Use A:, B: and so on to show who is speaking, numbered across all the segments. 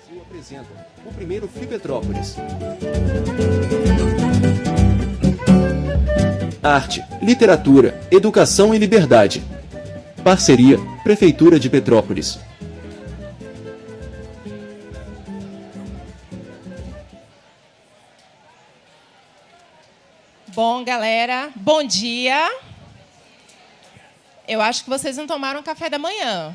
A: Brasil apresenta o primeiro Free Petrópolis. Arte, literatura, educação e liberdade. Parceria, Prefeitura de Petrópolis.
B: Bom, galera, bom dia. Eu acho que vocês não tomaram café da manhã.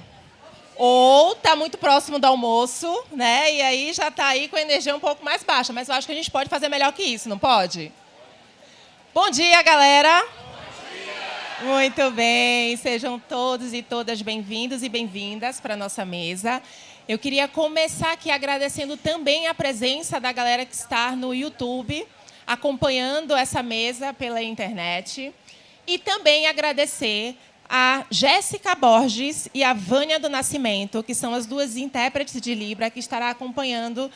B: Ou está muito próximo do almoço, né? E aí já está aí com a energia um pouco mais baixa. Mas eu acho que a gente pode fazer melhor que isso, não pode? Bom dia, galera. Bom dia. Muito bem. Sejam todos e todas bem-vindos e bem-vindas para a nossa mesa. Eu queria começar aqui agradecendo também a presença da galera que está no YouTube, acompanhando essa mesa pela internet. E também agradecer a Jéssica Borges e a Vânia do Nascimento, que são as duas intérpretes de Libra, que estará acompanhando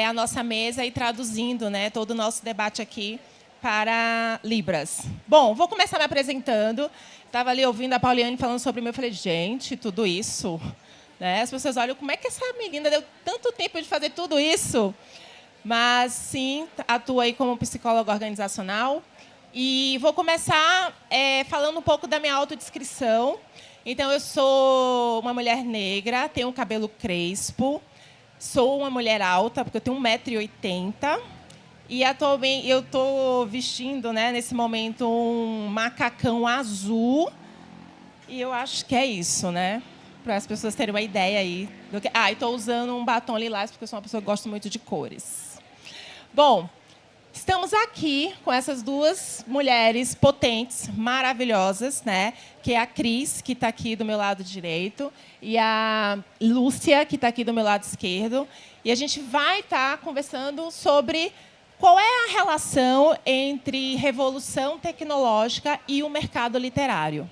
B: a nossa mesa e traduzindo, né, todo o nosso debate aqui para Libras. Bom, vou começar me apresentando. Estava ali ouvindo a Pauliane falando sobre mim, eu falei, gente, tudo isso? Né? As pessoas olham, como é que essa menina deu tanto tempo de fazer tudo isso? Mas, sim, atuo aí como psicóloga organizacional. E vou começar falando um pouco da minha autodescrição. Então, eu sou uma mulher negra, tenho um cabelo crespo, sou uma mulher alta, porque eu tenho 1,80 m. E, atualmente, eu estou vestindo, né, nesse momento, um macacão azul. E eu acho que é isso, né? Para as pessoas terem uma ideia aí. Do que... e estou usando um batom lilás, porque eu sou uma pessoa que gosta muito de cores. Bom, estamos aqui com essas duas mulheres potentes, maravilhosas, né? Que é a Cris, que está aqui do meu lado direito, e a Lúcia, que está aqui do meu lado esquerdo. E a gente vai estar conversando sobre qual é a relação entre revolução tecnológica e o mercado literário.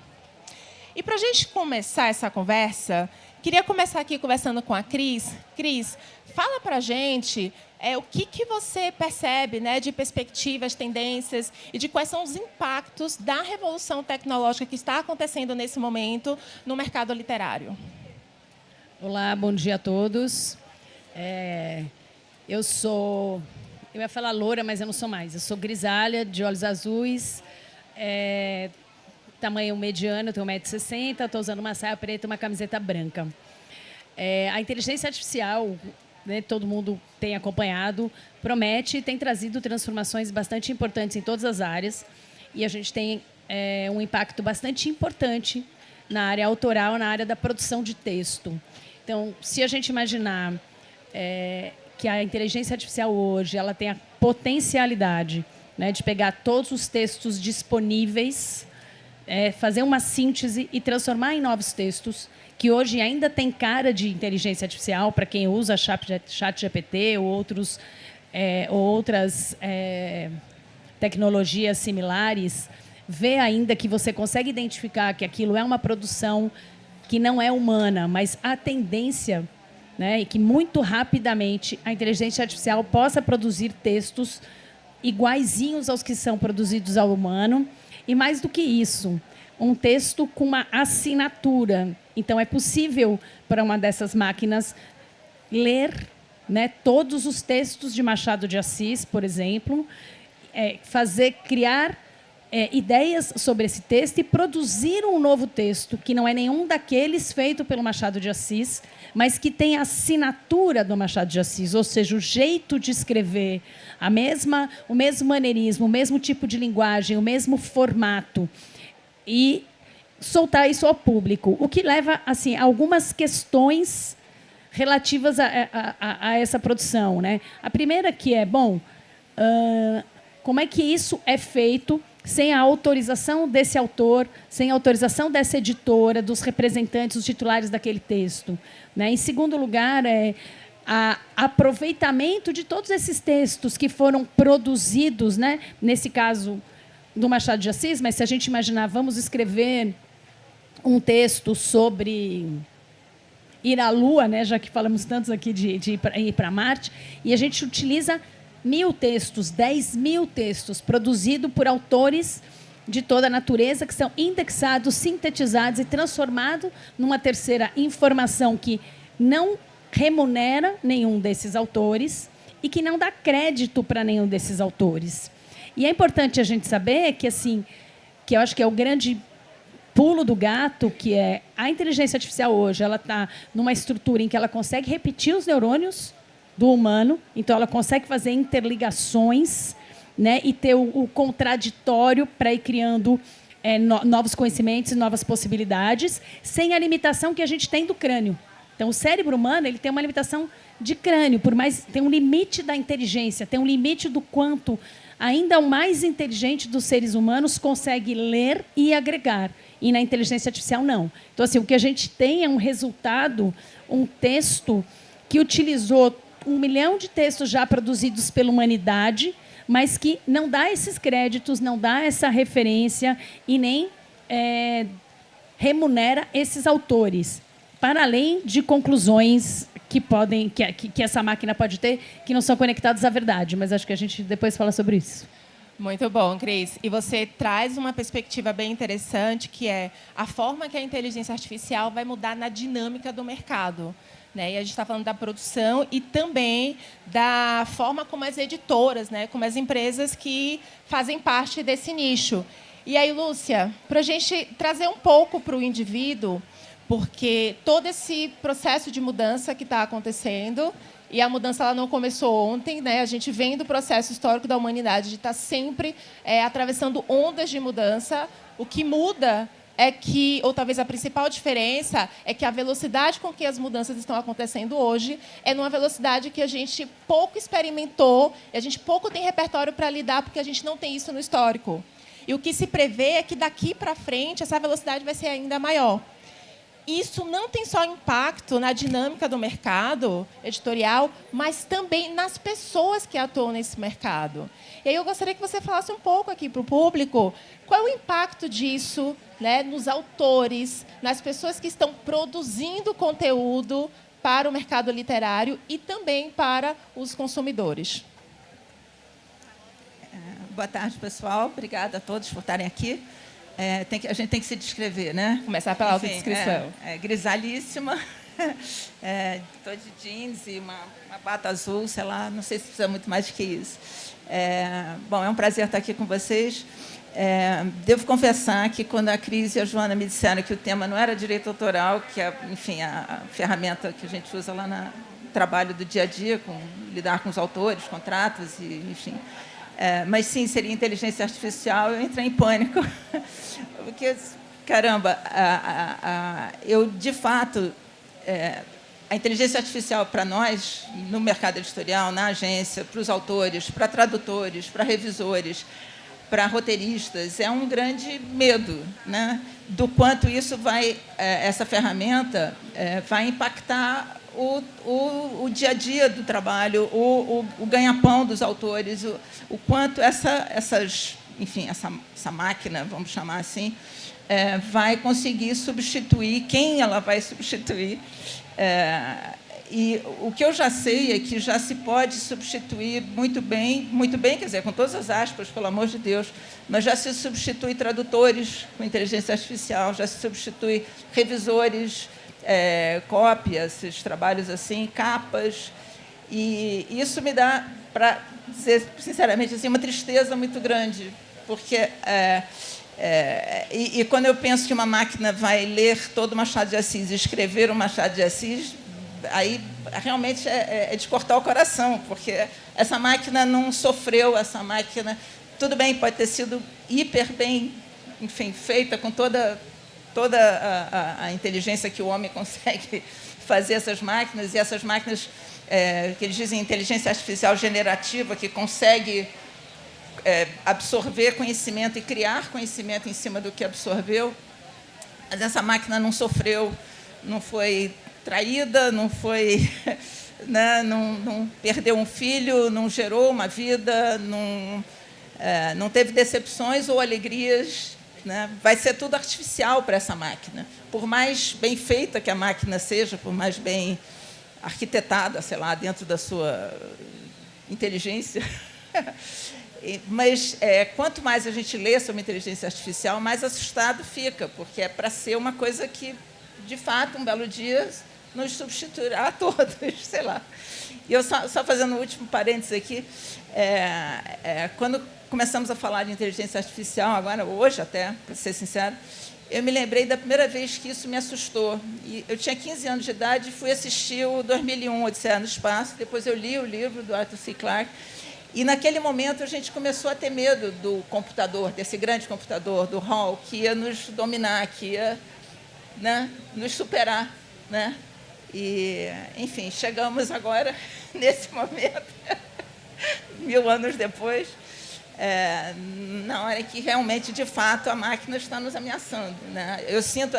B: E, para a gente começar essa conversa, queria começar aqui conversando com a Cris. Cris, fala para a gente o que você percebe, né, de perspectivas, tendências e de quais são os impactos da revolução tecnológica que está acontecendo nesse momento no mercado literário.
C: Olá, bom dia a todos. Eu ia falar loura, mas eu não sou mais. Eu sou grisalha, de olhos azuis, tamanho mediano, eu tenho 1,60 m, estou usando uma saia preta e uma camiseta branca. A inteligência artificial, né, todo mundo tem acompanhado, promete e tem trazido transformações bastante importantes em todas as áreas. E a gente tem um impacto bastante importante na área autoral, na área da produção de texto. Então, se a gente imaginar que a inteligência artificial hoje ela tem a potencialidade, né, de pegar todos os textos disponíveis, fazer uma síntese e transformar em novos textos, que hoje ainda tem cara de inteligência artificial, para quem usa ChatGPT ou outras tecnologias similares, vê ainda que você consegue identificar que aquilo é uma produção que não é humana, mas a tendência, né, é que muito rapidamente a inteligência artificial possa produzir textos iguaizinhos aos que são produzidos ao humano, e mais do que isso, um texto com uma assinatura. Então, é possível para uma dessas máquinas ler, né, todos os textos de Machado de Assis, por exemplo, criar ideias sobre esse texto e produzir um novo texto, que não é nenhum daqueles feito pelo Machado de Assis, mas que tem a assinatura do Machado de Assis, ou seja, o jeito de escrever, o mesmo maneirismo, o mesmo tipo de linguagem, o mesmo formato, e soltar isso ao público, o que leva assim, a algumas questões relativas a essa produção, né? A primeira que como é que isso é feito sem a autorização desse autor, sem a autorização dessa editora, dos representantes, dos titulares daquele texto, né? Em segundo lugar, aproveitamento de todos esses textos que foram produzidos, né? Nesse caso do Machado de Assis, mas se a gente imaginar, vamos escrever um texto sobre ir à Lua, né? Já que falamos tantos aqui de ir para Marte, e a gente utiliza 1.000 textos, 10.000 textos, produzidos por autores de toda a natureza, que são indexados, sintetizados e transformados numa terceira informação que não remunera nenhum desses autores e que não dá crédito para nenhum desses autores. E é importante a gente saber que, assim, que eu acho que é o grande pulo do gato, que é a inteligência artificial hoje, ela está numa estrutura em que ela consegue repetir os neurônios do humano, então ela consegue fazer interligações, né, e ter o contraditório para ir criando novos conhecimentos, novas possibilidades, sem a limitação que a gente tem do crânio. Então, o cérebro humano ele tem uma limitação de crânio, por mais tem um limite da inteligência, tem um limite do quanto ainda o mais inteligente dos seres humanos consegue ler e agregar. E na inteligência artificial, não. Então, assim, o que a gente tem é um resultado, um texto que utilizou 1 milhão de textos já produzidos pela humanidade, mas que não dá esses créditos, não dá essa referência e nem remunera esses autores, para além de conclusões que essa máquina pode ter, que não são conectadas à verdade. Mas acho que a gente depois fala sobre isso.
B: Muito bom, Cris. E você traz uma perspectiva bem interessante, que é a forma que a inteligência artificial vai mudar na dinâmica do mercado. Né? E a gente está falando da produção e também da forma como as editoras, né? Como as empresas que fazem parte desse nicho. E aí, Lúcia, para a gente trazer um pouco para o indivíduo, porque todo esse processo de mudança que está acontecendo, e a mudança ela não começou ontem, né? A gente vem do processo histórico da humanidade de estar sempre atravessando ondas de mudança. O que muda é que, ou talvez a principal diferença, é que a velocidade com que as mudanças estão acontecendo hoje é numa velocidade que a gente pouco experimentou, e a gente pouco tem repertório para lidar, porque a gente não tem isso no histórico. E o que se prevê é que, daqui para frente, essa velocidade vai ser ainda maior. Isso não tem só impacto na dinâmica do mercado editorial, mas também nas pessoas que atuam nesse mercado. E aí eu gostaria que você falasse um pouco aqui para o público qual é o impacto disso, né, nos autores, nas pessoas que estão produzindo conteúdo para o mercado literário e também para os consumidores.
D: Boa tarde, pessoal. Obrigada a todos por estarem aqui. A gente tem que se descrever, né?
B: Começar pela autodescrição.
D: Grisalíssima, estou de jeans e uma bata azul, sei lá, não sei se precisa muito mais do que isso. Bom, é um prazer estar aqui com vocês. Devo confessar que, quando a Cris e a Joana me disseram que o tema não era direito autoral, que é, enfim, a ferramenta que a gente usa lá no trabalho do dia a dia, lidar com os autores, contratos, e, enfim... mas, sim, seria inteligência artificial, eu entrei em pânico. Porque, caramba, eu, de fato, a inteligência artificial para nós, no mercado editorial, na agência, para os autores, para tradutores, para revisores, para roteiristas, é um grande medo, né, do quanto isso vai, essa ferramenta vai impactar o dia a dia do trabalho, o ganha-pão dos autores, o quanto enfim, essa máquina, vamos chamar assim, vai conseguir substituir quem ela vai substituir. E o que eu já sei é que já se pode substituir muito bem, quer dizer, com todas as aspas, pelo amor de Deus, mas já se substitui tradutores com inteligência artificial, já se substitui revisores, cópias, esses trabalhos assim, capas, e isso me dá, para dizer sinceramente assim, uma tristeza muito grande, porque e quando eu penso que uma máquina vai ler todo o Machado de Assis e escrever o Machado de Assis, aí realmente é de cortar o coração, porque essa máquina não sofreu, essa máquina, tudo bem, pode ter sido hiper bem, enfim, feita com toda a inteligência que o homem consegue fazer essas máquinas, e essas máquinas que eles dizem inteligência artificial generativa, que consegue absorver conhecimento e criar conhecimento em cima do que absorveu, mas essa máquina não sofreu, não foi traída, não foi, né, não perdeu um filho, não gerou uma vida, não teve decepções ou alegrias, né? Vai ser tudo artificial para essa máquina. Por mais bem feita que a máquina seja, por mais bem arquitetada, sei lá, dentro da sua inteligência, mas quanto mais a gente lê sobre inteligência artificial, mais assustado fica, porque é para ser uma coisa que, de fato, um belo dia nos substituirá a todos, sei lá. E eu só fazendo um último parênteses aqui, quando começamos a falar de inteligência artificial, agora, hoje até, para ser sincero, eu me lembrei da primeira vez que isso me assustou. E eu tinha 15 anos de idade e fui assistir o 2001, Odisseia no Espaço. Depois eu li o livro do Arthur C. Clarke. E, naquele momento, a gente começou a ter medo do computador, desse grande computador, do Hall, que ia nos dominar, que ia, né, nos superar. Né? E, enfim, chegamos agora, nesse momento, 1000 anos depois, na hora que realmente, de fato, a máquina está nos ameaçando. Né? Eu sinto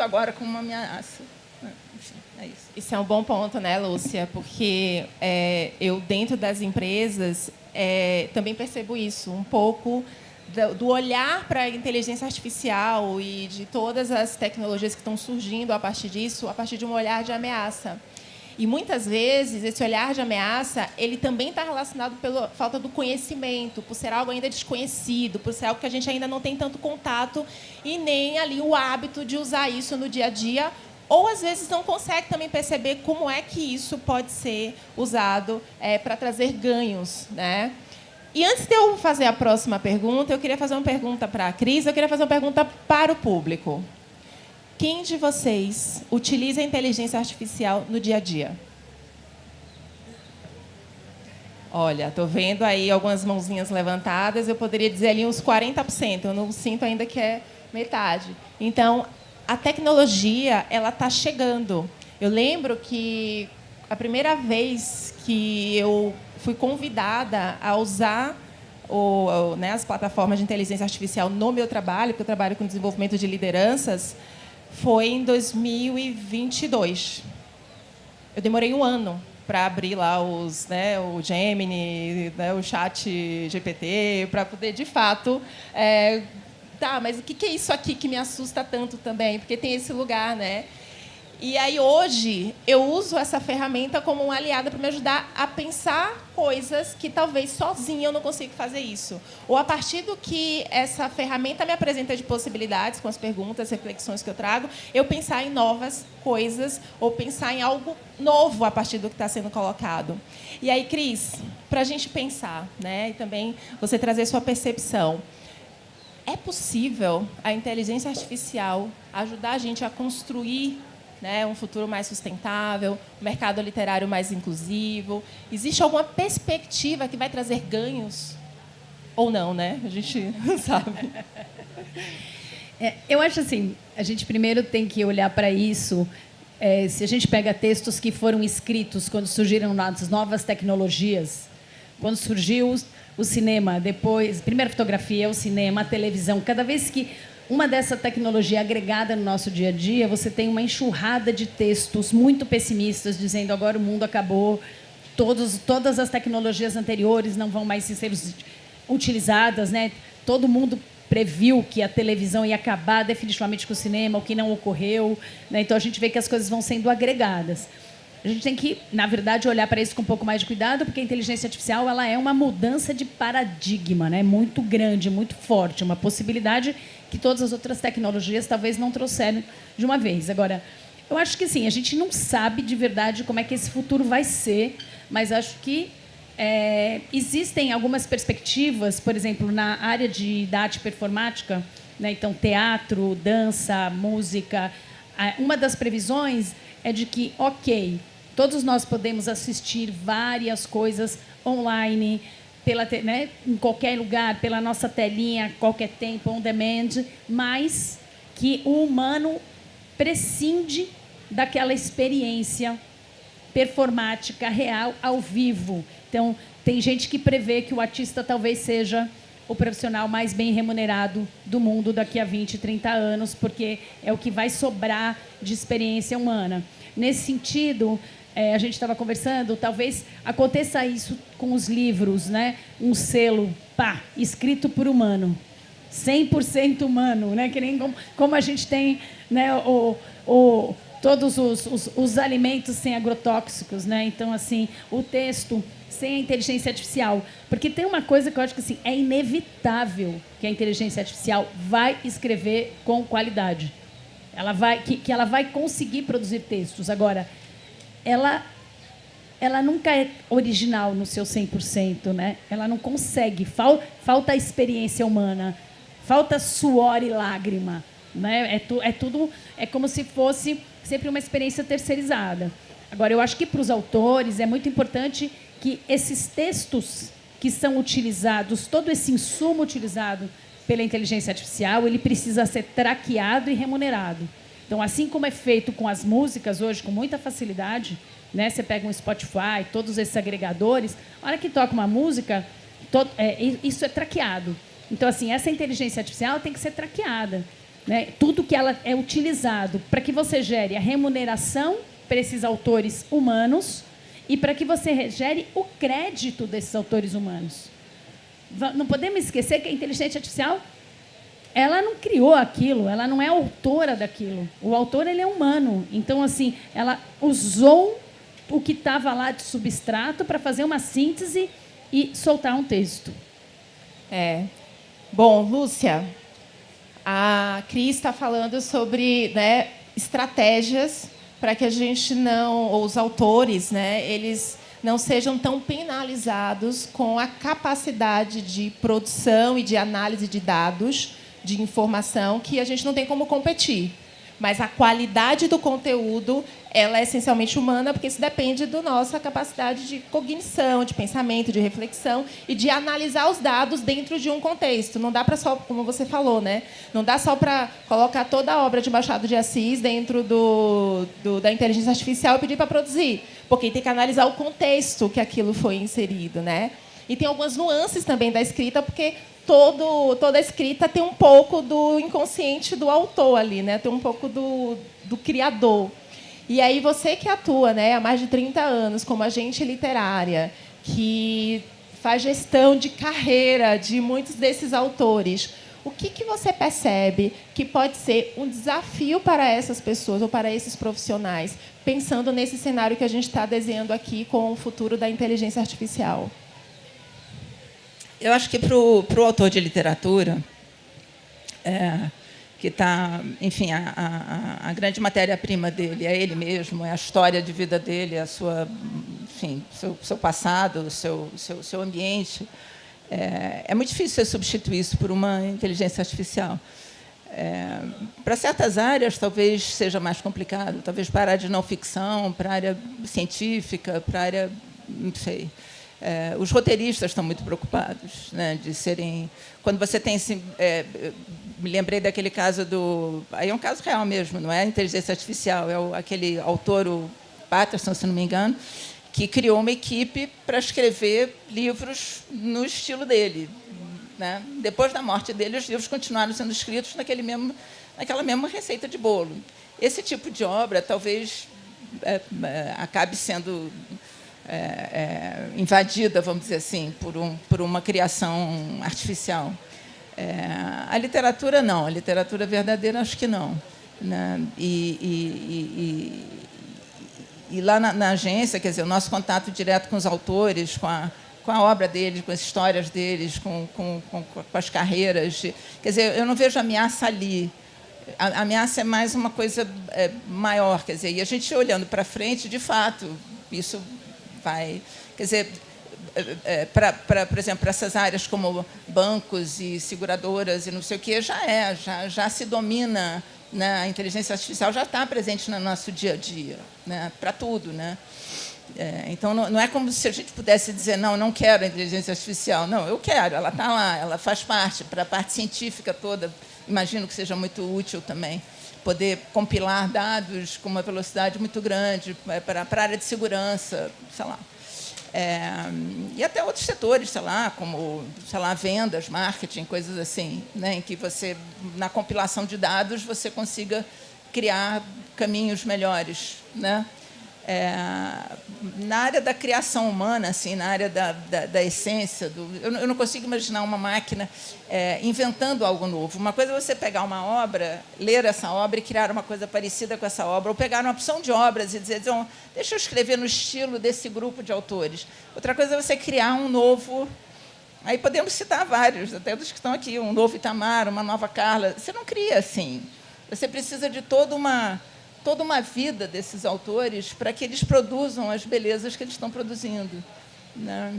D: agora como uma ameaça. Enfim, é isso.
B: Isso é um bom ponto, né, Lúcia? Porque eu, dentro das empresas, também percebo isso, um pouco do olhar para a inteligência artificial e de todas as tecnologias que estão surgindo a partir disso, a partir de um olhar de ameaça. E, muitas vezes, esse olhar de ameaça, ele também está relacionado pela falta do conhecimento, por ser algo ainda desconhecido, por ser algo que a gente ainda não tem tanto contato e nem ali o hábito de usar isso no dia a dia, ou, às vezes, não consegue também perceber como é que isso pode ser usado para trazer ganhos. Né? E, antes de eu fazer a próxima pergunta, eu queria fazer uma pergunta para a Cris, eu queria fazer uma pergunta para o público. Quem de vocês utiliza a inteligência artificial no dia a dia? Olha, estou vendo aí algumas mãozinhas levantadas, eu poderia dizer ali uns 40%, eu não sinto ainda que é metade. Então, a tecnologia ela está chegando. Eu lembro que a primeira vez que eu fui convidada a usar as plataformas de inteligência artificial no meu trabalho, porque eu trabalho com desenvolvimento de lideranças, foi em 2022. Eu demorei 1 ano para abrir lá o Gemini, o Chat GPT, para poder, de fato... mas o que é isso aqui que me assusta tanto também? Porque tem esse lugar, né? E aí, hoje, eu uso essa ferramenta como uma aliada para me ajudar a pensar coisas que talvez sozinha eu não consiga fazer isso. Ou, a partir do que essa ferramenta me apresenta de possibilidades, com as perguntas, reflexões que eu trago, eu pensar em novas coisas ou pensar em algo novo a partir do que está sendo colocado. E aí, Cris, para a gente pensar, né, e também você trazer sua percepção, é possível a inteligência artificial ajudar a gente a construir, né, um futuro mais sustentável, um mercado literário mais inclusivo? Existe alguma perspectiva que vai trazer ganhos? Ou não, né? A gente não sabe.
C: Eu acho assim, a gente primeiro tem que olhar para isso. Se a gente pega textos que foram escritos quando surgiram as novas tecnologias, quando surgiu o cinema, depois, primeira fotografia, o cinema, a televisão, cada vez que uma dessa tecnologia agregada no nosso dia a dia, você tem uma enxurrada de textos muito pessimistas, dizendo agora o mundo acabou, todas as tecnologias anteriores não vão mais ser utilizadas, né? Todo mundo previu que a televisão ia acabar definitivamente com o cinema, o que não ocorreu. Né? Então, a gente vê que as coisas vão sendo agregadas. A gente tem que, na verdade, olhar para isso com um pouco mais de cuidado, porque a inteligência artificial ela é uma mudança de paradigma, né? Muito grande, muito forte, uma possibilidade que todas as outras tecnologias talvez não trouxeram de uma vez. Agora, eu acho que sim, a gente não sabe de verdade como é que esse futuro vai ser, mas acho que existem algumas perspectivas, por exemplo, na área da arte performática, né? Então, teatro, dança, música. Uma das previsões é de que, ok, todos nós podemos assistir várias coisas online, né, em qualquer lugar, pela nossa telinha, qualquer tempo, on demand, mas que o humano prescinde daquela experiência performática real, ao vivo. Então, tem gente que prevê que o artista talvez seja o profissional mais bem remunerado do mundo daqui a 20, 30 anos, porque é o que vai sobrar de experiência humana. Nesse sentido, a gente estava conversando, talvez aconteça isso com os livros, né? Um selo, escrito por humano, 100% humano, né? Que nem como a gente tem, né, todos os alimentos sem agrotóxicos, né? Então, assim, o texto sem a inteligência artificial. Porque tem uma coisa que eu acho que assim, é inevitável que a inteligência artificial vai escrever com qualidade. que ela vai conseguir produzir textos. Agora, ela nunca é original no seu 100%, né? Ela não consegue. Falta a experiência humana, falta suor e lágrima, né? É como se fosse sempre uma experiência terceirizada. Agora, eu acho que para os autores é muito importante que esses textos que são utilizados, todo esse insumo utilizado pela inteligência artificial, ele precisa ser traqueado e remunerado. Então, assim como é feito com as músicas hoje, com muita facilidade, né? Você pega um Spotify, todos esses agregadores, a hora que toca uma música, isso é traqueado. Então, assim, essa inteligência artificial tem que ser traqueada, né? Tudo que ela é utilizado para que você gere a remuneração para esses autores humanos e para que você gere o crédito desses autores humanos. Não podemos esquecer que a inteligência artificial, ela não criou aquilo, ela não é autora daquilo. O autor, ele é humano. Então, assim, ela usou o que estava lá de substrato para fazer uma síntese e soltar um texto.
B: Bom, Lúcia, a Cris está falando sobre, né, estratégias para que a gente não, ou os autores, né, eles não sejam tão penalizados com a capacidade de produção e de análise de dados, de informação, que a gente não tem como competir. Mas a qualidade do conteúdo, ela é essencialmente humana, porque isso depende da nossa capacidade de cognição, de pensamento, de reflexão e de analisar os dados dentro de um contexto. Não dá para só, como você falou, né? Não dá só para colocar toda a obra de Machado de Assis dentro da inteligência artificial e pedir para produzir, porque tem que analisar o contexto que aquilo foi inserido, né? E tem algumas nuances também da escrita, porque toda a escrita tem um pouco do inconsciente do autor ali, né? Tem um pouco do criador. E aí você que atua, né, há mais de 30 anos como agente literária, que faz gestão de carreira de muitos desses autores, o que você percebe que pode ser um desafio para essas pessoas ou para esses profissionais, pensando nesse cenário que a gente está desenhando aqui com o futuro da inteligência artificial?
D: Eu acho que para o autor de literatura, que está, enfim, a grande matéria-prima dele é ele mesmo, é a história de vida dele, a sua, enfim, seu passado, o seu ambiente. É muito difícil você substituir isso por uma inteligência artificial. Para certas áreas, talvez seja mais complicado, talvez para a área de não ficção, para a área científica, para a área, não sei. Os roteiristas estão muito preocupados, né, de serem... Quando você tem... me lembrei daquele caso do... Aí é um caso real mesmo, não é inteligência artificial, é aquele autor, o Patterson, se não me engano, que criou uma equipe para escrever livros no estilo dele, né? Depois da morte dele, os livros continuaram sendo escritos naquela mesma receita de bolo. Esse tipo de obra talvez acabe sendo... invadida, vamos dizer assim, por uma criação artificial. A literatura, não. A literatura verdadeira, acho que não. Né? E lá na agência, quer dizer, o nosso contato direto com os autores, com a obra deles, com as histórias deles, com as carreiras. Quer dizer, eu não vejo ameaça ali. A ameaça é mais uma coisa maior. Quer dizer, e a gente olhando para frente, de fato, isso... vai, quer dizer, por exemplo, para essas áreas como bancos e seguradoras e não sei o quê, já se domina, né? A inteligência artificial já está presente no nosso dia a dia, né? Para tudo, né? Então, não é como se a gente pudesse dizer, não quero a inteligência artificial. Não, eu quero, ela está lá, ela faz parte, para a parte científica toda, imagino que seja muito útil também. Poder compilar dados com uma velocidade muito grande para a área de segurança, sei lá. E até outros setores, sei lá, como vendas, marketing, coisas assim, né, em que você, na compilação de dados, você consiga criar caminhos melhores, né? Na área da criação humana, assim, na área da essência, eu não consigo imaginar uma máquina inventando algo novo. Uma coisa é você pegar uma obra, ler essa obra e criar uma coisa parecida com essa obra, ou pegar uma opção de obras e dizer, deixa eu escrever no estilo desse grupo de autores. Outra coisa é você criar um novo... Aí podemos citar vários, até dos que estão aqui, um novo Itamar, uma nova Carla. Você não cria assim. Você precisa de toda uma vida desses autores para que eles produzam as belezas que eles estão produzindo, né?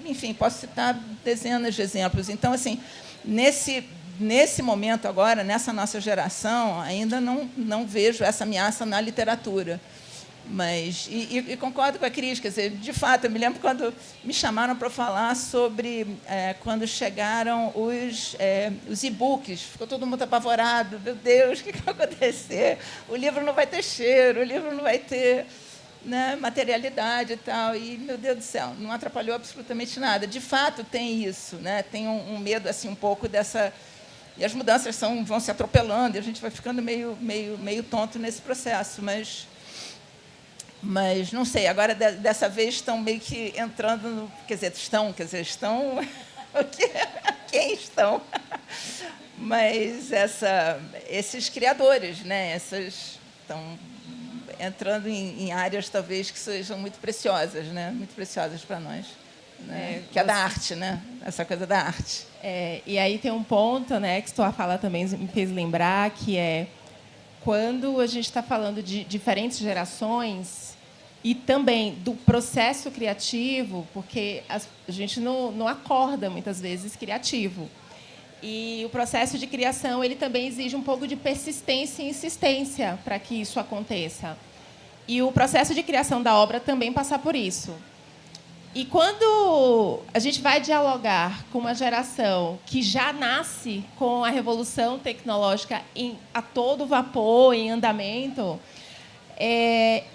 D: Enfim, posso citar dezenas de exemplos. Então, assim, nesse momento agora, nessa nossa geração, ainda não vejo essa ameaça na literatura. Mas concordo com a Cris, quer dizer, de fato, eu me lembro quando me chamaram para falar sobre quando chegaram os e-books, ficou todo mundo apavorado, meu Deus, o que vai acontecer? O livro não vai ter cheiro, o livro não vai ter, né, materialidade e tal, e, meu Deus do céu, não atrapalhou absolutamente nada. De fato, tem isso, né? Tem um medo assim, um pouco dessa... E as mudanças vão se atropelando, e a gente vai ficando meio tonto nesse processo, mas não sei, agora dessa vez estão meio que entrando no... estão quem estão? Mas esses criadores, né? Estão entrando em áreas talvez que sejam muito preciosas, né? Muito preciosas para nós, né? Que é da arte, né? Essa coisa da arte.
B: E aí tem um ponto, né, que sua fala também me fez lembrar, que é quando a gente está falando de diferentes gerações e também do processo criativo, porque a gente não acorda, muitas vezes, criativo. E o processo de criação ele também exige um pouco de persistência e insistência para que isso aconteça. E o processo de criação da obra também passa por isso. E quando a gente vai dialogar com uma geração que já nasce com a revolução tecnológica a todo vapor, em andamento,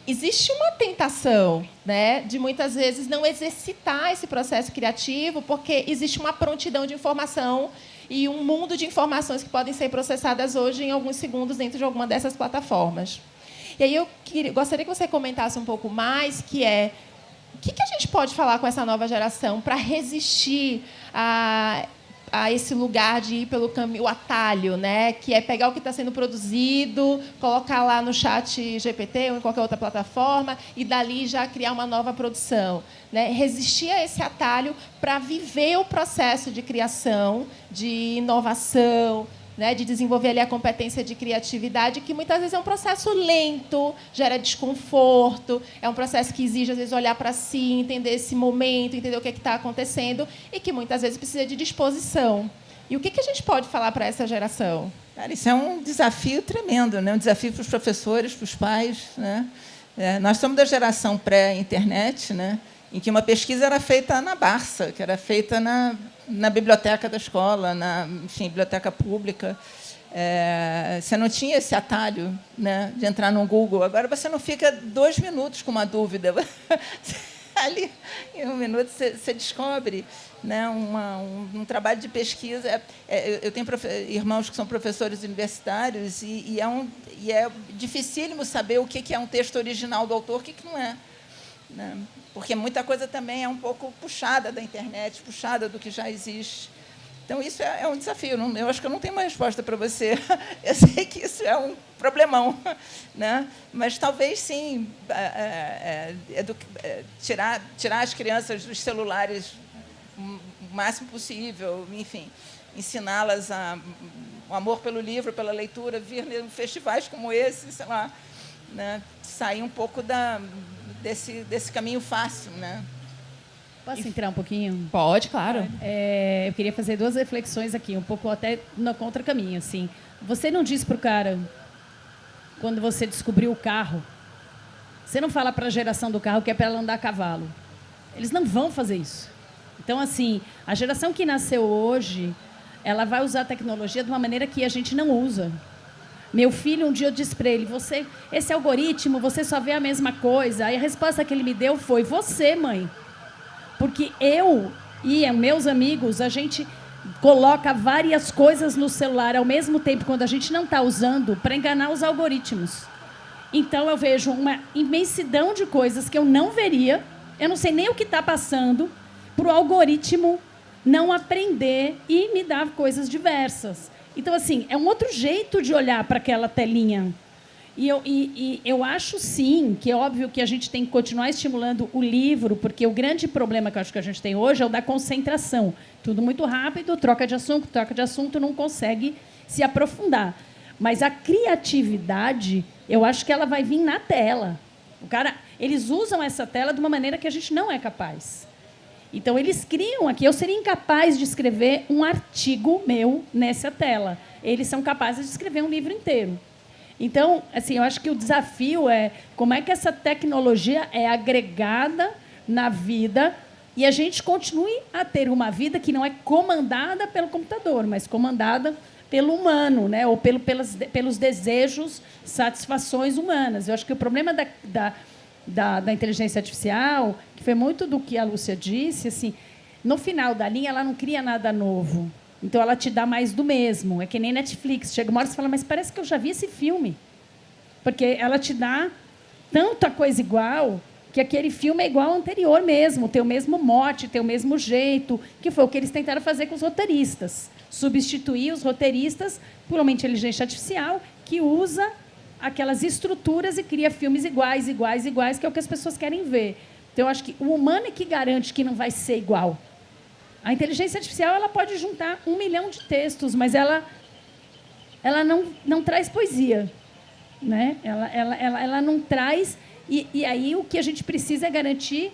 B: existe uma tentação, né, de muitas vezes não exercitar esse processo criativo, porque existe uma prontidão de informação e um mundo de informações que podem ser processadas hoje em alguns segundos dentro de alguma dessas plataformas. E aí eu gostaria que você comentasse um pouco mais, que o que a gente pode falar com essa nova geração para resistir a esse lugar de ir pelo caminho, o atalho, né? Que é pegar o que está sendo produzido, colocar lá no chat GPT ou em qualquer outra plataforma e dali já criar uma nova produção, né? Resistir a esse atalho para viver o processo de criação, de inovação, né, de desenvolver ali a competência de criatividade, que muitas vezes é um processo lento, gera desconforto, é um processo que exige, às vezes, olhar para si, entender esse momento, entender o que está acontecendo, e que muitas vezes precisa de disposição. E o que a gente pode falar para essa geração?
D: Cara, isso é um desafio tremendo, né? Um desafio para os professores, para os pais, né? Nós somos da geração pré-internet, né? Em que uma pesquisa era feita na Barça, que era feita na biblioteca da escola, biblioteca pública. Você não tinha esse atalho, né, de entrar no Google. Agora você não fica 2 minutos com uma dúvida. Ali, em 1 minuto, você descobre, né, um trabalho de pesquisa. Eu tenho irmãos que são professores universitários e é dificílimo saber o que é um texto original do autor, o que não é, né? Porque muita coisa também é um pouco puxada da internet, puxada do que já existe. Então, isso é um desafio. Eu acho que eu não tenho uma resposta para você. Eu sei que isso é um problemão, né? Mas talvez, sim, tirar as crianças dos celulares o máximo possível, enfim, ensiná-las o amor pelo livro, pela leitura, vir em festivais como esse, sei lá, né? Sair um pouco desse caminho fácil, né?
C: Posso entrar um pouquinho?
B: Pode, claro.
C: Eu queria fazer 2 reflexões aqui, um pouco até no contracaminho, assim. Você não diz para o cara, quando você descobriu o carro, você não fala para a geração do carro que é para ela andar a cavalo. Eles não vão fazer isso. Então, assim, a geração que nasceu hoje, ela vai usar a tecnologia de uma maneira que a gente não usa. Meu filho, um dia eu disse para ele, esse algoritmo, você só vê a mesma coisa. Aí a resposta que ele me deu foi, você, mãe. Porque eu e meus amigos, a gente coloca várias coisas no celular ao mesmo tempo, quando a gente não está usando, para enganar os algoritmos. Então, eu vejo uma imensidão de coisas que eu não veria, eu não sei nem o que está passando, para o algoritmo não aprender e me dar coisas diversas. Então, assim, é um outro jeito de olhar para aquela telinha. E eu acho, sim, que é óbvio que a gente tem que continuar estimulando o livro, porque o grande problema que eu acho que a gente tem hoje é o da concentração. Tudo muito rápido, troca de assunto, não consegue se aprofundar. Mas a criatividade, eu acho que ela vai vir na tela. Eles usam essa tela de uma maneira que a gente não é capaz. Então, eles criam aqui. Eu seria incapaz de escrever um artigo meu nessa tela. Eles são capazes de escrever um livro inteiro. Então, assim, eu acho que o desafio é como é que essa tecnologia é agregada na vida e a gente continue a ter uma vida que não é comandada pelo computador, mas comandada pelo humano, né? Ou pelos desejos, satisfações humanas. Eu acho que o problema da inteligência artificial, que foi muito do que a Lúcia disse, assim, no final da linha, ela não cria nada novo. Então, ela te dá mais do mesmo. É que nem Netflix. Chega uma hora e você fala, mas parece que eu já vi esse filme. Porque ela te dá tanta coisa igual que aquele filme é igual ao anterior mesmo. Tem o mesmo mote, tem o mesmo jeito, que foi o que eles tentaram fazer com os roteiristas. Substituir os roteiristas por uma inteligência artificial que usa aquelas estruturas e cria filmes iguais, que é o que as pessoas querem ver. Então, eu acho que o humano é que garante que não vai ser igual. A inteligência artificial ela pode juntar 1 milhão de textos, mas ela não traz poesia, né? Ela não traz... E aí o que a gente precisa é garantir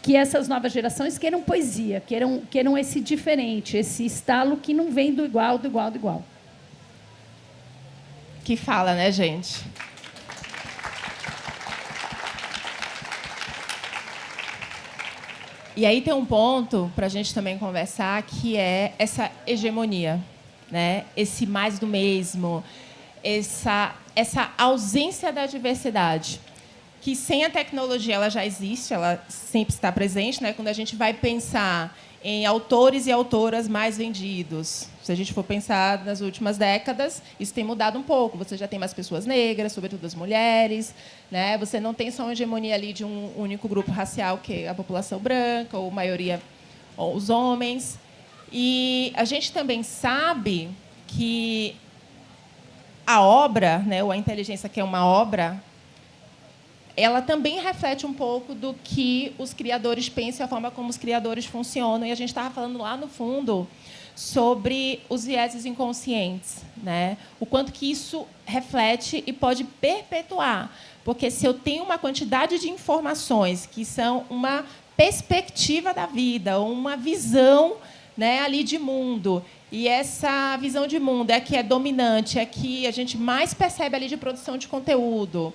C: que essas novas gerações queiram poesia, queiram esse diferente, esse estalo que não vem do igual.
B: Que fala, né, gente? E aí tem um ponto para a gente também conversar, que é essa hegemonia, né? Esse mais do mesmo, essa ausência da diversidade, que sem a tecnologia ela já existe, ela sempre está presente, né? Quando a gente vai pensar em autores e autoras mais vendidos, se a gente for pensar nas últimas décadas, isso tem mudado um pouco. Você já tem mais pessoas negras, sobretudo as mulheres, né? Você não tem só uma hegemonia ali de um único grupo racial, que é a população branca, ou maioria, ou os homens. E a gente também sabe que a obra, né, ou a inteligência que é uma obra, ela também reflete um pouco do que os criadores pensam, a forma como os criadores funcionam. E a gente estava falando lá no fundo sobre os vieses inconscientes, né? O quanto que isso reflete e pode perpetuar. Porque se eu tenho uma quantidade de informações que são uma perspectiva da vida, uma visão, né, ali de mundo, e essa visão de mundo é a que é dominante, é a que a gente mais percebe ali de produção de conteúdo,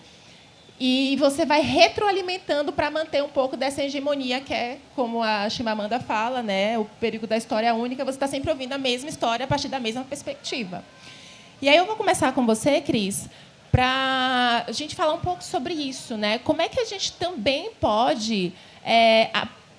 B: e você vai retroalimentando para manter um pouco dessa hegemonia, que é, como a Chimamanda fala, né, o perigo da história única, você está sempre ouvindo a mesma história a partir da mesma perspectiva. E aí eu vou começar com você, Cris, para a gente falar um pouco sobre isso, né? Como é que a gente também pode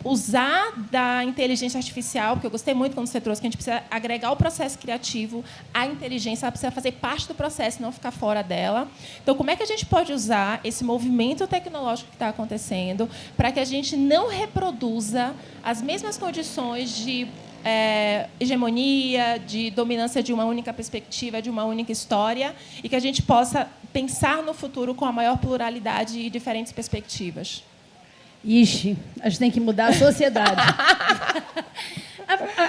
B: usar da inteligência artificial, porque eu gostei muito quando você trouxe que a gente precisa agregar o processo criativo à inteligência, ela precisa fazer parte do processo, não ficar fora dela. Então, como é que a gente pode usar esse movimento tecnológico que está acontecendo para que a gente não reproduza as mesmas condições de hegemonia, de dominância de uma única perspectiva, de uma única história, e que a gente possa pensar no futuro com a maior pluralidade e diferentes perspectivas?
C: Ixi, a gente tem que mudar a sociedade.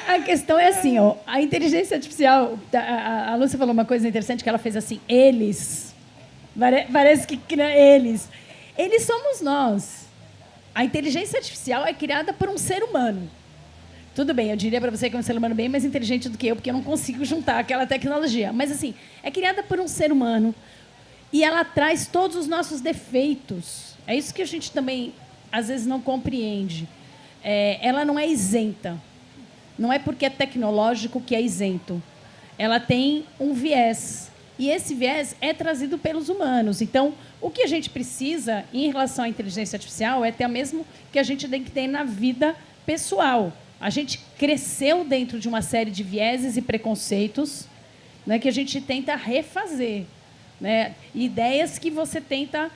C: A questão é assim, ó, a inteligência artificial, a Lúcia falou uma coisa interessante, que ela fez assim, eles, parece que eles somos nós. A inteligência artificial é criada por um ser humano. Tudo bem, eu diria para você que é um ser humano bem mais inteligente do que eu, porque eu não consigo juntar aquela tecnologia. Mas, assim, é criada por um ser humano e ela traz todos os nossos defeitos. É isso que a gente também, às vezes, não compreende. Ela não é isenta. Não é porque é tecnológico que é isento. Ela tem um viés. E esse viés é trazido pelos humanos. Então, o que a gente precisa, em relação à inteligência artificial, é ter o mesmo que a gente tem que ter na vida pessoal. A gente cresceu dentro de uma série de vieses e preconceitos, né, que a gente tenta refazer, né? Ideias que você tenta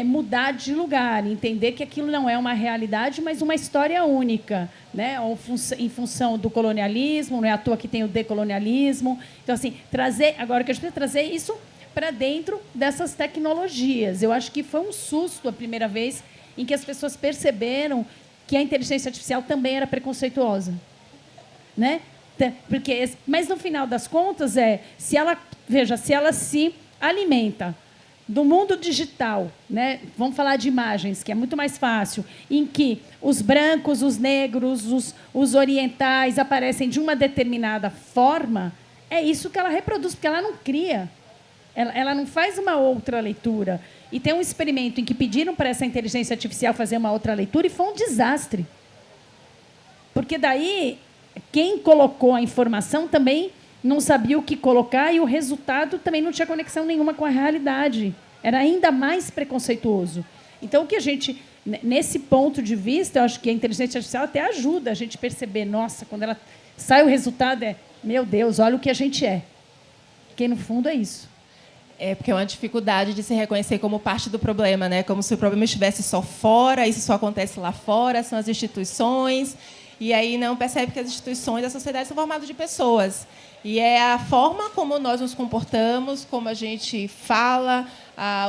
C: mudar de lugar, entender que aquilo não é uma realidade, mas uma história única, né? Em função do colonialismo, não é à toa que tem o decolonialismo. Então, assim, agora que a gente precisa trazer isso para dentro dessas tecnologias. Eu acho que foi um susto a primeira vez em que as pessoas perceberam que a inteligência artificial também era preconceituosa, né? Mas, no final das contas, se ela se alimenta do mundo digital, né? Vamos falar de imagens, que é muito mais fácil, em que os brancos, os negros, os orientais aparecem de uma determinada forma, é isso que ela reproduz, porque ela não cria. Ela não faz uma outra leitura. E tem um experimento em que pediram para essa inteligência artificial fazer uma outra leitura e foi um desastre. Porque daí, quem colocou a informação também não sabia o que colocar e o resultado também não tinha conexão nenhuma com a realidade. Era ainda mais preconceituoso. Então, o que a gente, nesse ponto de vista, eu acho que a inteligência artificial até ajuda a gente a perceber, nossa, quando ela sai o resultado meu Deus, olha o que a gente é. Porque, no fundo, é isso.
B: É porque é uma dificuldade de se reconhecer como parte do problema, né? Como se o problema estivesse só fora, isso só acontece lá fora, são as instituições. E aí não percebe que as instituições da sociedade são formadas de pessoas. E é a forma como nós nos comportamos, como a gente fala,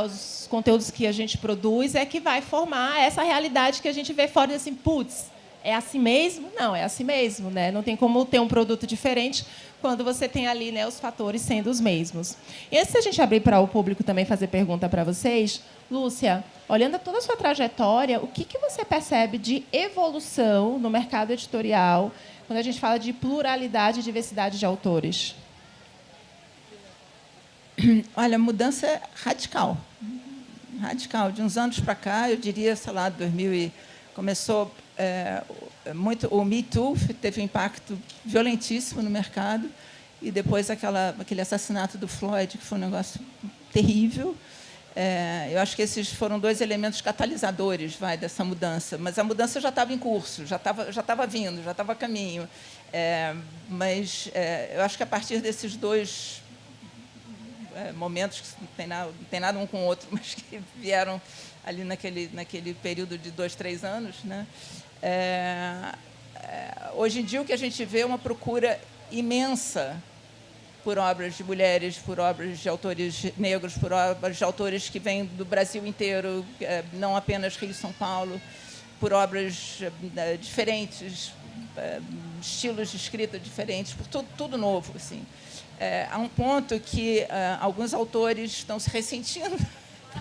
B: os conteúdos que a gente produz, é que vai formar essa realidade que a gente vê fora e diz assim, putz, é assim mesmo? Não, é assim mesmo, né? Não tem como ter um produto diferente quando você tem ali, né, os fatores sendo os mesmos. E antes da gente abrir para o público também fazer pergunta para vocês, Lúcia, olhando toda a sua trajetória, o que você percebe de evolução no mercado editorial quando a gente fala de pluralidade e diversidade de autores?
D: Olha, mudança é radical. Radical. De uns anos para cá, eu diria, sei lá, 2000 começou muito o Me Too, teve um impacto violentíssimo no mercado, e depois aquele assassinato do Floyd, que foi um negócio terrível. Eu acho que esses foram dois elementos catalisadores dessa mudança, mas a mudança já estava em curso, já estava vindo, já estava a caminho. Mas eu acho que a partir desses dois momentos, que não tem nada um com o outro, mas que vieram ali naquele período de 2, 3 anos, né? Hoje em dia, o que a gente vê é uma procura imensa por obras de mulheres, por obras de autores negros, por obras de autores que vêm do Brasil inteiro, não apenas Rio e São Paulo, por obras diferentes, estilos de escrita diferentes, por tudo novo, assim. Há um ponto que alguns autores estão se ressentindo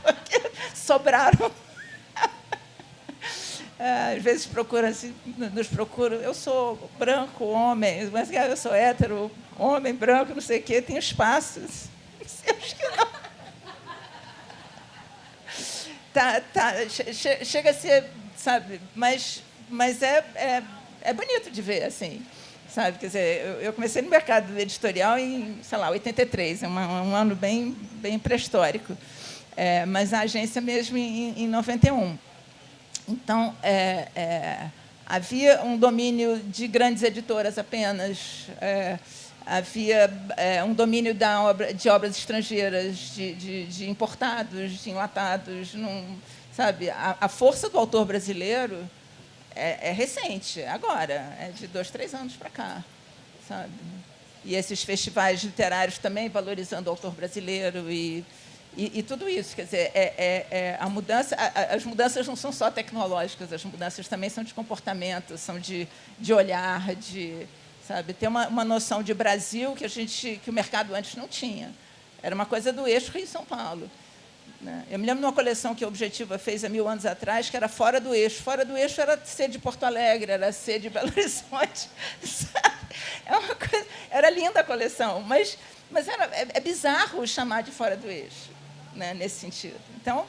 D: porque sobraram. Às vezes nos procuram, eu sou branco, homem, mas eu sou hétero, homem, branco, não sei o quê, tem espaços. Acho que não. Chega a ser, sabe, mas é bonito de ver, assim, sabe? Quer dizer, eu comecei no mercado editorial em, sei lá, 83, um ano bem pré-histórico, mas a agência mesmo em 91. Então, havia um domínio de grandes editoras apenas, havia um domínio de obras estrangeiras, de importados, de enlatados. Sabe? A força do autor brasileiro é recente, agora, é de 2, 3 anos para cá. Sabe? E esses festivais literários também valorizando o autor brasileiro e tudo isso, quer dizer, a mudança, as mudanças não são só tecnológicas, as mudanças também são de comportamento, são de olhar, sabe, ter uma noção de Brasil que o mercado antes não tinha. Era uma coisa do eixo Rio e São Paulo, né? Eu me lembro de uma coleção que a Objetiva fez há 1000 anos atrás, que era fora do eixo. Fora do eixo era ser de Porto Alegre, era ser de Belo Horizonte. Sabe? Era linda a coleção, mas é bizarro chamar de fora do eixo, né, nesse sentido. Então,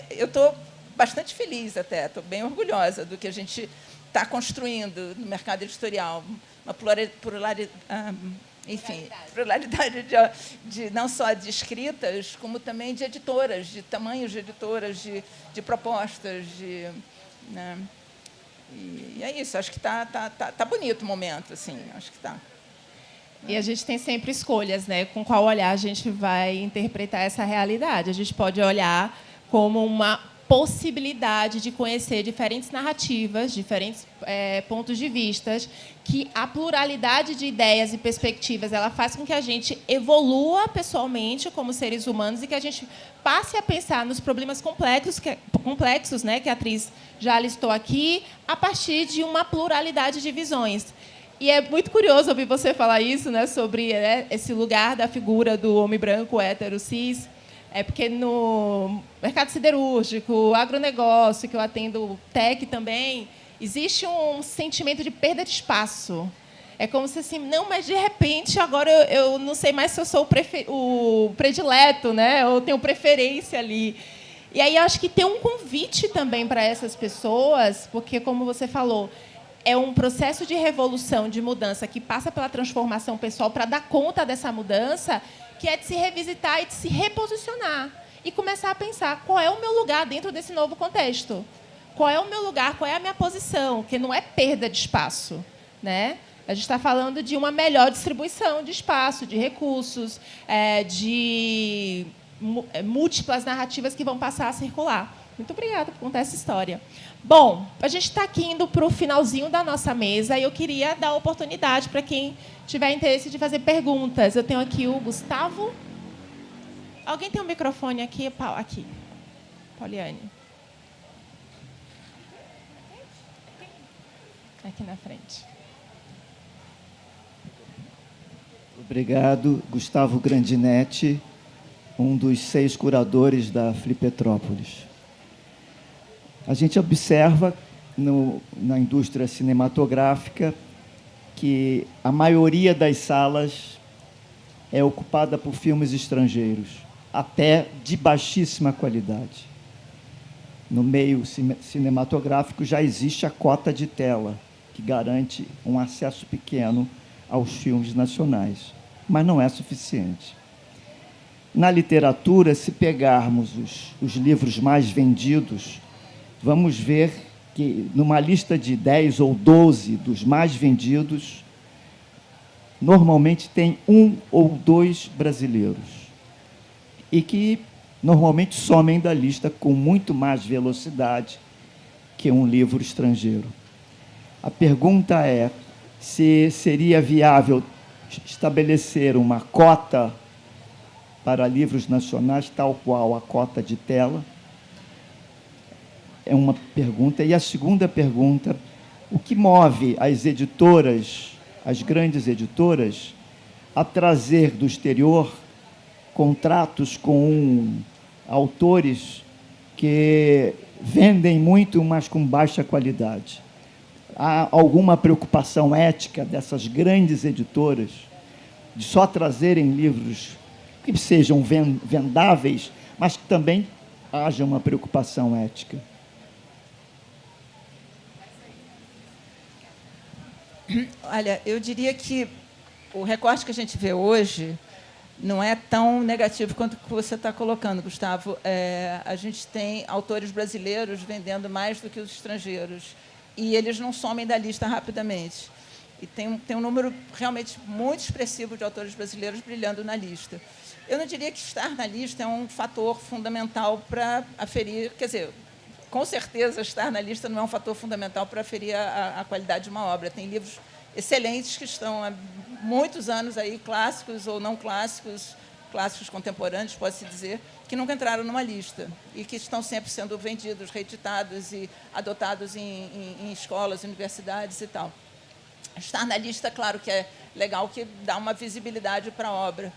D: eu estou bastante feliz até, estou bem orgulhosa do que a gente está construindo no mercado editorial, uma pluralidade não só de escritas, como também de editoras, de tamanhos de editoras, de propostas, né? E é isso, acho que tá bonito o momento, assim, acho que está.
B: E a gente tem sempre escolhas, né? Com qual olhar a gente vai interpretar essa realidade. A gente pode olhar como uma possibilidade de conhecer diferentes narrativas, diferentes pontos de vista, que a pluralidade de ideias e perspectivas ela faz com que a gente evolua pessoalmente como seres humanos e que a gente passe a pensar nos problemas complexos, né, que a atriz já listou aqui, a partir de uma pluralidade de visões. E é muito curioso ouvir você falar isso, né, sobre, né, esse lugar da figura do homem branco, hétero, cis. É porque no mercado siderúrgico, agronegócio, que eu atendo tech também, existe um sentimento de perda de espaço. É como se assim, não, mas de repente agora eu não sei mais se eu sou o predileto, né? Eu tenho preferência ali. E aí eu acho que tem um convite também para essas pessoas, porque, como você falou, é um processo de revolução, de mudança, que passa pela transformação pessoal para dar conta dessa mudança, que é de se revisitar e de se reposicionar. E começar a pensar qual é o meu lugar dentro desse novo contexto. Qual é o meu lugar, qual é a minha posição, que não é perda de espaço, né? A gente está falando de uma melhor distribuição de espaço, de recursos, de múltiplas narrativas que vão passar a circular. Muito obrigada por contar essa história. Bom, a gente está aqui indo para o finalzinho da nossa mesa e eu queria dar a oportunidade para quem tiver interesse de fazer perguntas. Eu tenho aqui o Gustavo. Alguém tem um microfone aqui? Aqui. Pauliane. Aqui na frente.
E: Obrigado, Gustavo Grandinetti, um dos 6 curadores da Flipetrópolis. A gente observa na indústria cinematográfica que a maioria das salas é ocupada por filmes estrangeiros, até de baixíssima qualidade. No meio cinematográfico já existe a cota de tela, que garante um acesso pequeno aos filmes nacionais, mas não é suficiente. Na literatura, se pegarmos os livros mais vendidos, vamos ver que, numa lista de 10 ou 12 dos mais vendidos, normalmente tem 1 ou 2 brasileiros, e que normalmente somem da lista com muito mais velocidade que um livro estrangeiro. A pergunta é se seria viável estabelecer uma cota para livros nacionais, tal qual a cota de tela. É uma pergunta. E a segunda pergunta, o que move as editoras, as grandes editoras, a trazer do exterior contratos com autores que vendem muito, mas com baixa qualidade? Há alguma preocupação ética dessas grandes editoras de só trazerem livros que sejam vendáveis, mas que também haja uma preocupação ética?
D: Olha, eu diria que o recorte que a gente vê hoje não é tão negativo quanto o que você está colocando, Gustavo. A gente tem autores brasileiros vendendo mais do que os estrangeiros, e eles não somem da lista rapidamente. E tem um número realmente muito expressivo de autores brasileiros brilhando na lista. Eu não diria que estar na lista é um fator fundamental para aferir, quer dizer, com certeza estar na lista não é um fator fundamental para aferir a qualidade de uma obra. Tem livros excelentes que estão há muitos anos aí, clássicos ou não clássicos, clássicos contemporâneos, pode-se dizer, que nunca entraram numa lista e que estão sempre sendo vendidos, reeditados e adotados em escolas, universidades e tal. Estar na lista, claro que é legal, que dá uma visibilidade para a obra,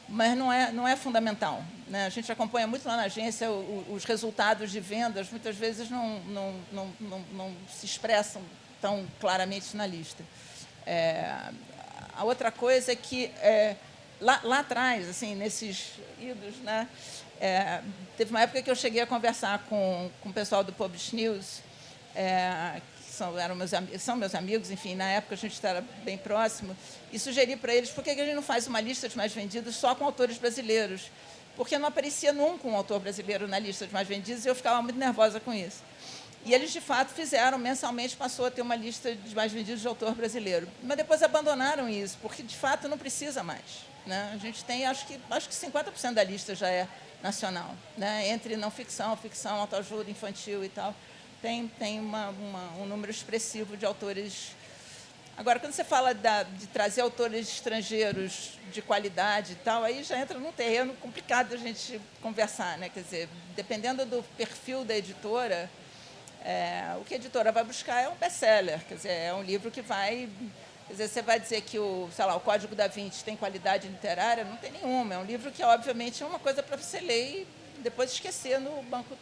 D: mas não é fundamental, né? A gente acompanha muito lá na agência os resultados de vendas, muitas vezes não se expressam tão claramente na lista. A outra coisa é que, lá atrás, assim, nesses idos, né, teve uma época que eu cheguei a conversar com o pessoal do Publish News, que são meus amigos, enfim, na época a gente estava bem próximo, e sugeri para eles por que a gente não faz uma lista de mais vendidos só com autores brasileiros, porque não aparecia nunca um autor brasileiro na lista de mais vendidos e eu ficava muito nervosa com isso. E eles, de fato, fizeram, mensalmente passou a ter uma lista de mais vendidos de autor brasileiro. Mas depois abandonaram isso, porque, de fato, não precisa mais, né? A gente tem, acho que 50% da lista já é nacional, né? Entre não ficção, ficção, autoajuda, infantil e tal. Tem um número expressivo de autores. Agora, quando você fala de trazer autores estrangeiros de qualidade e tal, aí já entra num terreno complicado da gente conversar, né? Quer dizer, dependendo do perfil da editora, o que a editora vai buscar é um best-seller, quer dizer, é um livro que vai... Quer dizer, você vai dizer que sei lá, o Código da Vinci tem qualidade literária? Não tem nenhuma. É um livro que, obviamente, é uma coisa para você ler e depois esquecer no banco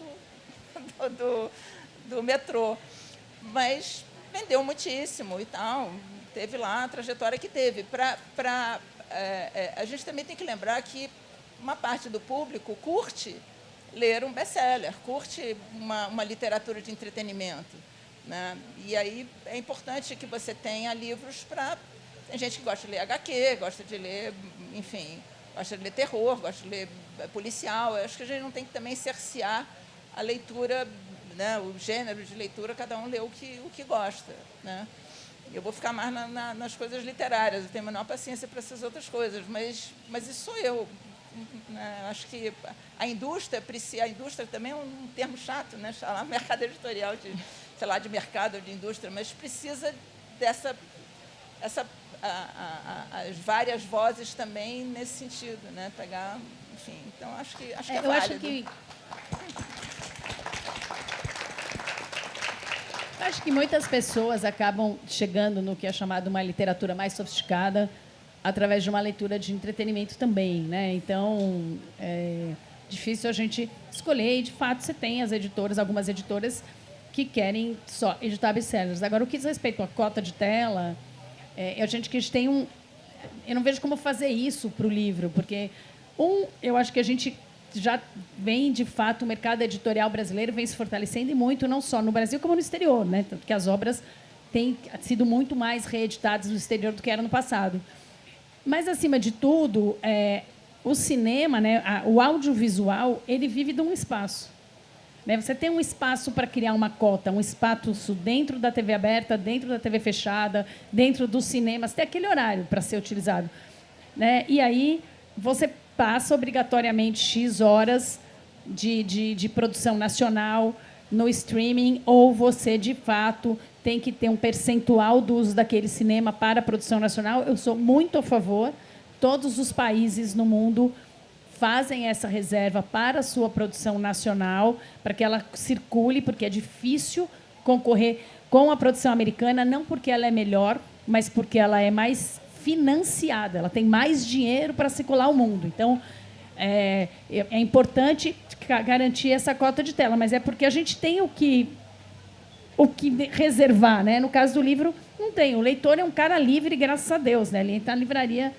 D: do metrô. Mas vendeu muitíssimo e tal. Teve lá a trajetória que teve. A gente também tem que lembrar que uma parte do público curte ler um best-seller, curte uma literatura de entretenimento, né? E aí é importante que você tenha livros para... Tem gente que gosta de ler HQ, gosta de ler, enfim, gosta de ler terror, gosta de ler policial. Eu acho que a gente não tem que também cercear a leitura, né, o gênero de leitura, cada um lê o que gosta, né? Eu vou ficar mais nas coisas literárias, eu tenho a menor paciência para essas outras coisas, mas isso sou eu. Né? Acho que a indústria também é um termo chato, né? Falar mercado editorial, de mercado ou de indústria, mas precisa as várias vozes também nesse sentido, né? Pegar, enfim, então acho que é
C: eu
D: válido.
C: Acho que muitas pessoas acabam chegando no que é chamado uma literatura mais sofisticada através de uma leitura de entretenimento também, né? Então, é difícil a gente escolher e, de fato, você tem algumas editoras que querem só editar best-sellers. Agora, o que diz respeito à cota de tela, a gente tem eu não vejo como fazer isso para o livro, porque, eu acho que a gente já vem, de fato, o mercado editorial brasileiro vem se fortalecendo e muito, não só no Brasil, como no exterior, né? Tanto que as obras têm sido muito mais reeditadas no exterior do que era no passado. Mas, acima de tudo, o cinema, né, o audiovisual, ele vive de um espaço. Né? Você tem um espaço para criar uma cota, um espaço dentro da TV aberta, dentro da TV fechada, dentro dos cinemas, tem aquele horário para ser utilizado. Né? E aí você passa obrigatoriamente X horas de produção nacional no streaming, ou você, de fato, tem que ter um percentual do uso daquele cinema para a produção nacional. Eu sou muito a favor. Todos os países no mundo fazem essa reserva para a sua produção nacional, para que ela circule, porque é difícil concorrer com a produção americana, não porque ela é melhor, mas porque ela é mais financiada, ela tem mais dinheiro para circular o mundo. Então, é importante garantir essa cota de tela, mas é porque a gente tem o que reservar, né? No caso do livro, não tem. O leitor é um cara livre, graças a Deus, né? Ele entra na livraria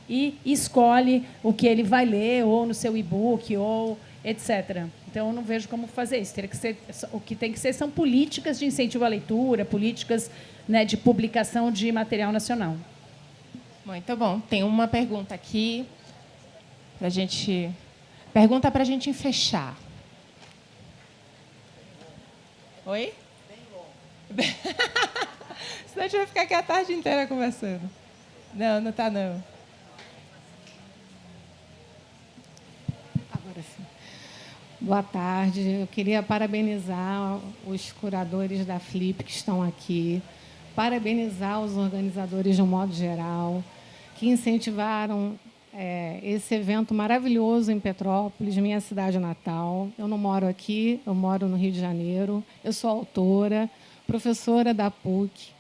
C: e escolhe o que ele vai ler, ou no seu e-book, ou etc. Então, eu não vejo como fazer isso. O que tem que ser são políticas de incentivo à leitura, políticas, né, de publicação de material nacional.
B: Muito bom. Tem uma pergunta aqui para a gente... Pergunta para a gente fechar. Oi? Senão a gente vai ficar aqui a tarde inteira conversando. Não está, não.
F: Agora sim. Boa tarde. Eu queria parabenizar os curadores da Flip que estão aqui, parabenizar os organizadores de um modo geral, que incentivaram esse evento maravilhoso em Petrópolis, minha cidade natal. Eu não moro aqui, eu moro no Rio de Janeiro. Eu sou autora, professora da PUC.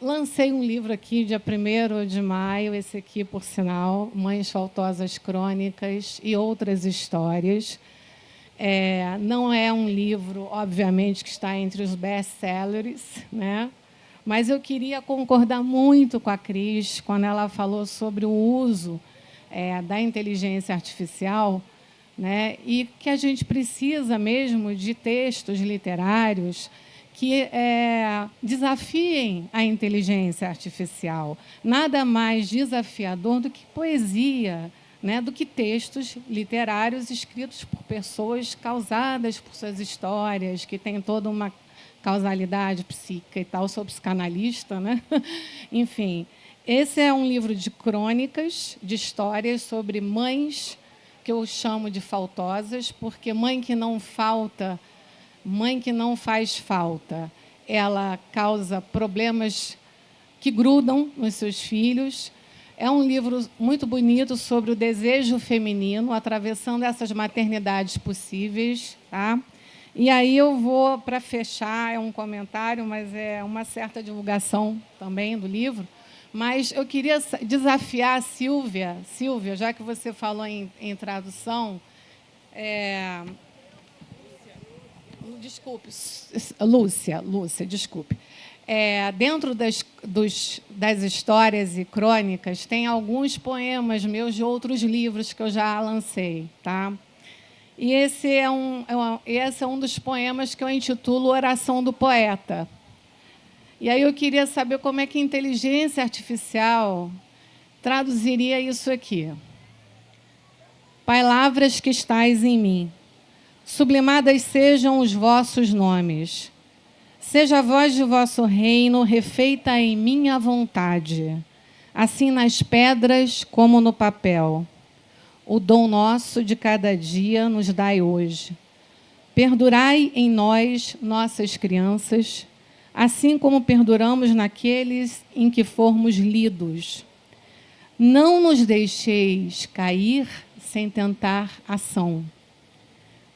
F: Lancei um livro aqui, dia 1º de maio, esse aqui, por sinal, Mães Faltosas Crônicas e Outras Histórias. Não é um livro, obviamente, que está entre os best-sellers, né? Mas eu queria concordar muito com a Cris quando ela falou sobre o uso da inteligência artificial, né? E que a gente precisa mesmo de textos literários que desafiem a inteligência artificial. Nada mais desafiador do que poesia, né? Do que textos literários escritos por pessoas causadas por suas histórias, que têm toda uma causalidade psíquica e tal. Sou psicanalista, né? Enfim, esse é um livro de crônicas, de histórias sobre mães, que eu chamo de faltosas, porque mãe que não falta, mãe que não faz falta, ela causa problemas que grudam nos seus filhos. É um livro muito bonito sobre o desejo feminino, atravessando essas maternidades possíveis, tá? E aí eu vou, para fechar, é um comentário, mas é uma certa divulgação também do livro, mas eu queria desafiar a Silvia. Silvia, já que você falou em tradução, desculpe, Lúcia, desculpe. Dentro das histórias e crônicas, tem alguns poemas meus de outros livros que eu já lancei, tá? E esse é um dos poemas que eu intitulo Oração do Poeta. E aí eu queria saber como é que a inteligência artificial traduziria isso aqui. Palavras que estais em mim, sublimadas sejam os vossos nomes. Seja a voz de vosso reino refeita em minha vontade, assim nas pedras como no papel. O dom nosso de cada dia nos dai hoje. Perdurai em nós, nossas crianças, assim como perduramos naqueles em que formos lidos. Não nos deixeis cair sem tentar ação,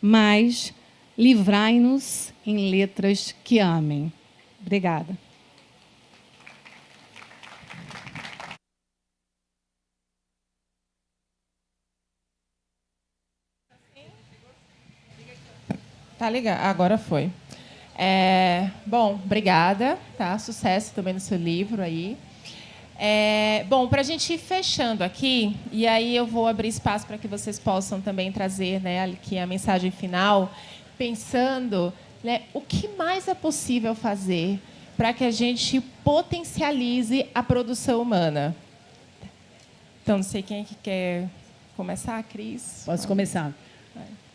F: mas livrai-nos em letras que amem. Obrigada.
B: Tá ligado? Agora foi. Bom, obrigada. Tá? Sucesso também no seu livro aí. Bom, para a gente ir fechando aqui, e aí eu vou abrir espaço para que vocês possam também trazer, né, aqui a mensagem final, pensando, né, o que mais é possível fazer para que a gente potencialize a produção humana. Então, não sei quem é que quer começar, Cris?
C: Posso começar.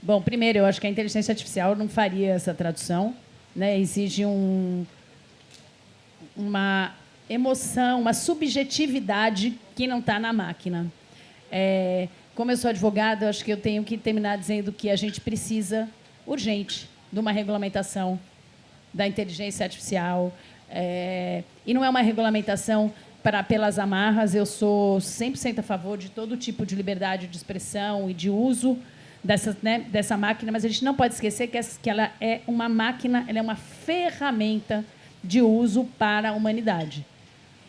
C: Bom, primeiro, eu acho que a inteligência artificial não faria essa tradução, né? Exige uma emoção, uma subjetividade que não está na máquina. Como eu sou advogada, acho que eu tenho que terminar dizendo que a gente precisa, urgente, de uma regulamentação da inteligência artificial. E não é uma regulamentação pelas amarras. Eu sou 100% a favor de todo tipo de liberdade de expressão e de uso dessa máquina, mas a gente não pode esquecer que ela é uma máquina, ela é uma ferramenta de uso para a humanidade.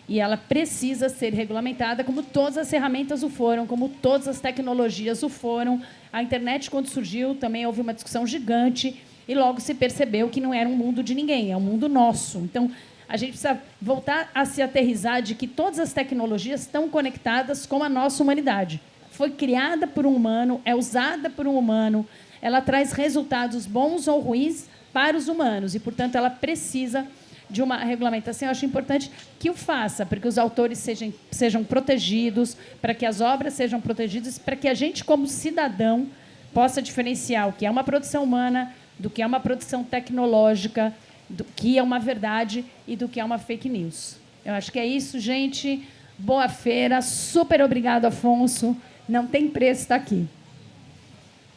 C: E ela precisa ser regulamentada, como todas as ferramentas o foram, como todas as tecnologias o foram. A internet, quando surgiu, também houve uma discussão gigante e logo se percebeu que não era um mundo de ninguém, é um mundo nosso. Então, a gente precisa voltar a se aterrissar de que todas as tecnologias estão conectadas com a nossa humanidade. Foi criada por um humano, é usada por um humano, ela traz resultados bons ou ruins para os humanos e, portanto, ela precisa de uma regulamentação. Eu acho importante que o faça, para que os autores sejam protegidos, para que as obras sejam protegidas, para que a gente, como cidadão, possa diferenciar o que é uma produção humana do que é uma produção tecnológica, do que é uma verdade e do que é uma fake news. Eu acho que é isso, gente. Boa feira. Super obrigado, Afonso. Não tem preço estar aqui.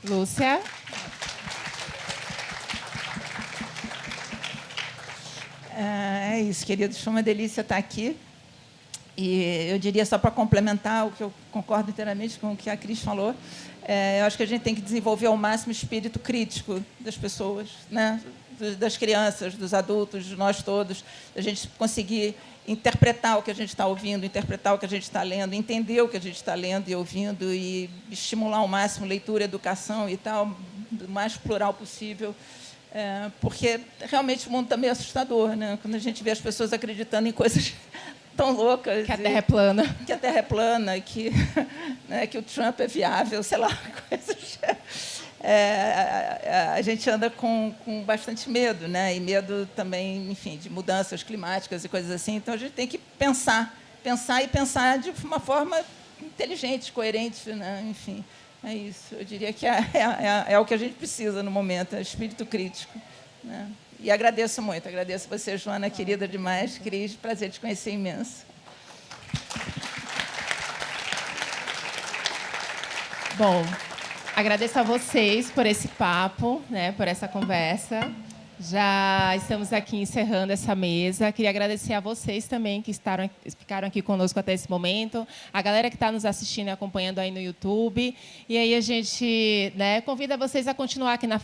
B: Lúcia?
D: É isso, queridos. Foi uma delícia estar aqui. E eu diria, só para complementar o que eu concordo inteiramente com o que a Cris falou, eu acho que a gente tem que desenvolver ao máximo o espírito crítico das pessoas, né? Das crianças, dos adultos, de nós todos, a gente conseguir interpretar o que a gente está ouvindo, interpretar o que a gente está lendo, entender o que a gente está lendo e ouvindo e estimular ao máximo leitura, educação e tal, o mais plural possível, porque realmente o mundo está meio assustador, né? Quando a gente vê as pessoas acreditando em coisas tão loucas.
B: Que a Terra é plana.
D: Que a Terra é plana, né, que o Trump é viável, sei lá, coisas... a gente anda com bastante medo, né? E medo também, enfim, de mudanças climáticas e coisas assim. Então, a gente tem que pensar de uma forma inteligente, coerente, né? Enfim, é isso. Eu diria que é o que a gente precisa no momento, é espírito crítico, né? E agradeço muito, agradeço você, Joana, querida demais, Cris, prazer te conhecer imenso.
B: Bom, agradeço a vocês por esse papo, né, por essa conversa. Já estamos aqui encerrando essa mesa. Queria agradecer a vocês também que ficaram aqui conosco até esse momento, a galera que está nos assistindo e acompanhando aí no YouTube. E aí a gente, né, convida vocês a continuar aqui na